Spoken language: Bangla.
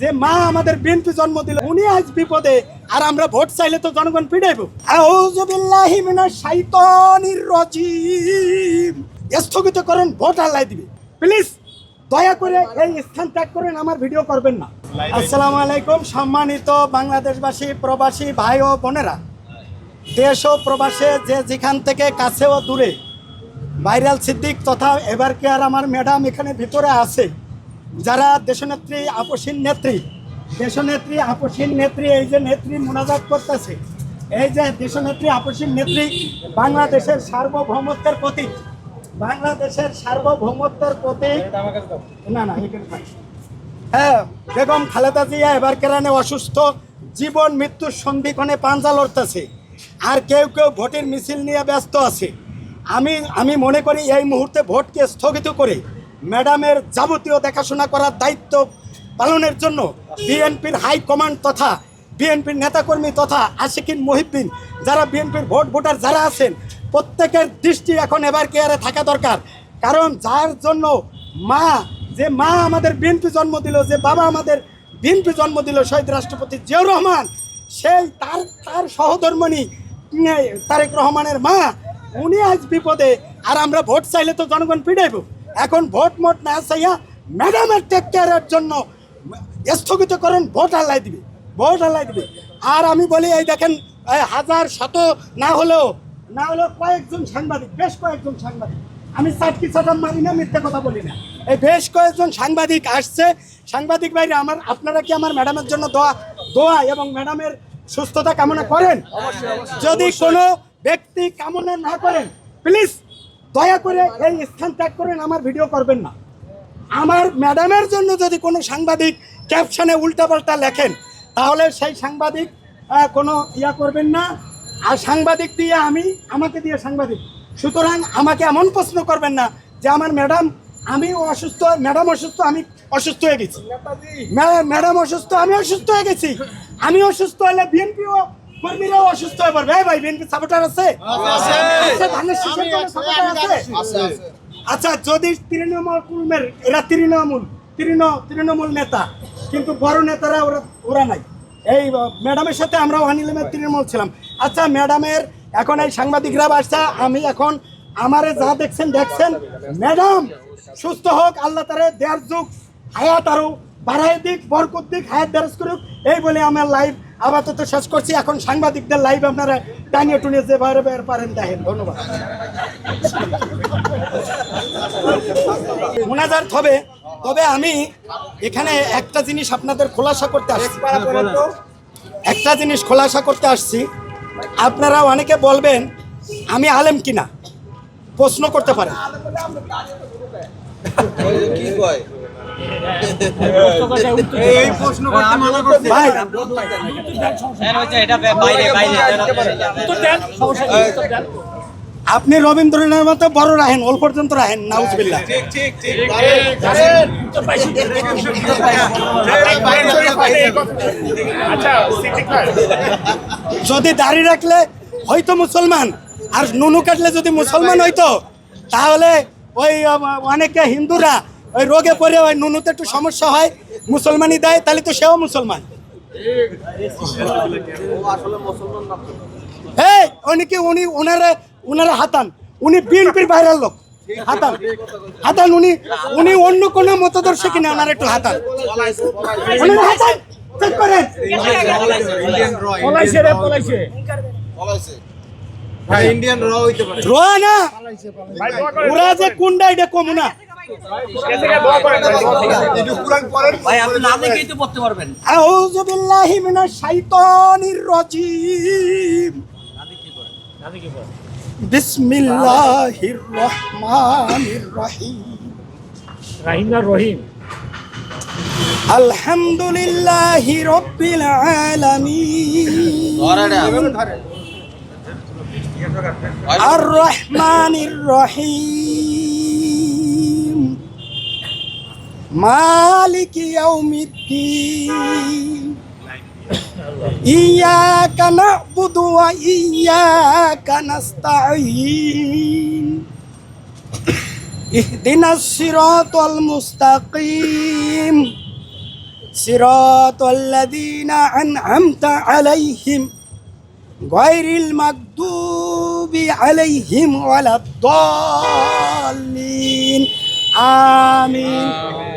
যে মা আমাদের বিএনপি জন্ম দিল, উনি আজ বিপদে, আর আমরা ভোট চাইলে তো জনগণ পিটাইব। আউযু বিল্লাহি মিনাশ শাইতানির রাজিম। স্থগিত করেন, ভোট আল্লাহ দিবে। প্লিজ দয়া করে এই স্থান ত্যাগ করেন, আমার ভিডিও করবেন না। আসসালামু আলাইকুম সম্মানিত বাংলাদেশবাসী, প্রবাসী ভাই ও বোনেরা, দেশ ও প্রবাসে যে যেখান থেকে কাছে ও দূরে ভাইরাল সিদ্দিক তথা এবার কে আর আমার ম্যাডাম এখানে ভিতরে আছে, যারা দেশনেত্রী আপসীন নেত্রী, দেশনেত্রী আপসীন নেত্রী, এই যে নেত্রী মোনাজাত করতেছে, এই যে দেশনেত্রী আপসীন নেত্রী বাংলাদেশের সার্বভৌমত্বের প্রতীক, বাংলাদেশের সার্বভৌমত্বের প্রতীক। না না হ্যাঁ, বেগম খালেদা জিয়া এবার কেরানে অসুস্থ, জীবন মৃত্যুর সন্ধিক্ষণে পাঞ্জা লড়তেছে, আর কেউ কেউ ভোটের মিছিল নিয়ে ব্যস্ত আছে। আমি মনে করি এই মুহূর্তে ভোটকে স্থগিত করে ম্যাডামের যাবতীয় দেখাশোনা করার দায়িত্ব পালনের জন্য বিএনপির হাইকমান্ড তথা বিএনপির নেতাকর্মী তথা আশিকিন মহিউদ্দিন, যারা বিএনপির ভোটার যারা আছেন, প্রত্যেকের দৃষ্টি এখন এবার কেয়ারে থাকা দরকার। কারণ যার জন্য যে মা আমাদের বিএনপি জন্ম দিল, যে বাবা আমাদের বিএনপি জন্ম দিল, শহীদ রাষ্ট্রপতি জিয়াউর রহমান, সেই তার সহধর্মিণী তারেক রহমানের মা, উনি আজ বিপদে, আর আমরা ভোট চাইলে তো জনগণ পিটাইব। এখন ভোট মোট না চাইয়া ম্যাডামের টেক কেয়ারের জন্য স্থগিত করেন, ভোট আল্লাহ দিবে, ভোট আল্লাহ দিবে। আর আমি বলি, এই দেখেন, হাজার শত না হলেও কয়েকজন সাংবাদিক, বেশ কয়েকজন সাংবাদিক, আমি চাটকি চাটাম মারি না, মিথ্যে কথা বলি না, এই বেশ কয়েকজন সাংবাদিক আসছে। সাংবাদিক ভাইরা, আপনারা কি আমার ম্যাডামের জন্য দোয়া এবং ম্যাডামের সুস্থতা কামনা করেন? যদি কোনো ব্যক্তি কামনা না করেন, প্লিজ দয়া করে এই স্থান ত্যাগ করেন, আমার ভিডিও করবেন না। আমার ম্যাডামের জন্য যদি কোনো সাংবাদিক ক্যাপশনে উল্টাপাল্টা লেখেন, তাহলে সেই সাংবাদিক কোনো ইয়া করবেন না। আর সাংবাদিক দিয়ে আমাকে দিয়ে সাংবাদিক, সুতরাং আমাকে এমন প্রশ্ন করবেন না যে আমার ম্যাডাম, আমি অসুস্থ, ম্যাডাম অসুস্থ, আমি অসুস্থ হয়ে গেছি, ম্যাডাম অসুস্থ, আমি অসুস্থ হয়ে গেছি। আমি অসুস্থ হলে বিএনপিও কর্মীরাও অসুস্থ হয়ে পড়বে। ভাই, বিএনপি সাপোর্টার আছে? আচ্ছা, যদি তৃণমূলের, এরা তৃণমূল নেতা, কিন্তু বড় নেতারা ওরা নাই। এই ম্যাডামের সাথে আমরা ওয়ানিলেমের তৃণমূল ছিলাম। আচ্ছা, ম্যাডামের এখন এই সাংবাদিকরা আসছে, আমি এখন আমারে যা দেখছেন, ম্যাডাম সুস্থ হোক, আল্লাহ তারে দেড় যুগ হায়াত আরো বাড়াই দিক, বরকত দিক, হায়াত দারাজ করুক, এই বলে আমার লাইভ আপাতত শেষ করছি। এখন সাংবাদিকদের লাইভ আপনারা টানিয়ে টুনিয়ে যে বাইরে পারেন দেখেন। ধন্যবাদ। মোনাজাত হবে, তবে আমি এখানে একটা জিনিস আপনাদের খোলাসা করতে আসছি, আপনারা অনেকে বলবেন আমি আলেম কিনা, প্রশ্ন করতে পারেন। আপনি রবীন্দ্রনাথের মতো বড় রাহেন, ওল পর্যন্ত রাহেন, নাউজুবিল্লাহ। যদি দাড়ি রাখলে হয়তো মুসলমান, আর নুনু কাটলে যদি মুসলমান হইতো, তাহলে ওই অনেকে হিন্দুরা ওই রোগে পড়ে ওই নুনুতে একটু সমস্যা হয়, মুসলমানই দেয়, তাহলে তো সেও মুসলমান। হ্যাঁ, ওনারা হাতান, উনি বিএনপির বাইরের লোক, হাতান উনি অন্য কোনো মতদর্শ কিনা, ওনার একটু হাতান, চেক করেন। ওরা যে কোনটা এটা কমু না। আউযু বিল্লাহি মিনাশ শাইতানির রাজিম। বিসমিল্লাহির রহমানির রহিম। আলহামদুলিল্লাহি রাব্বিল আলামিন, আর রহমানির রহিম, মালিকি ইয়াউমিদ্দিন, ইয়াকা না'বুদু ওয়া ইয়াকা নাস্তাঈন, ইহদিনাস সিরাতাল মুস্তাকিম, সিরাতাল্লাযীনা আন'আমতা আলাইহিম গায়রিল মাগদুবি আলাইহিম ওয়ালাদ-দাল্লিন আমিন।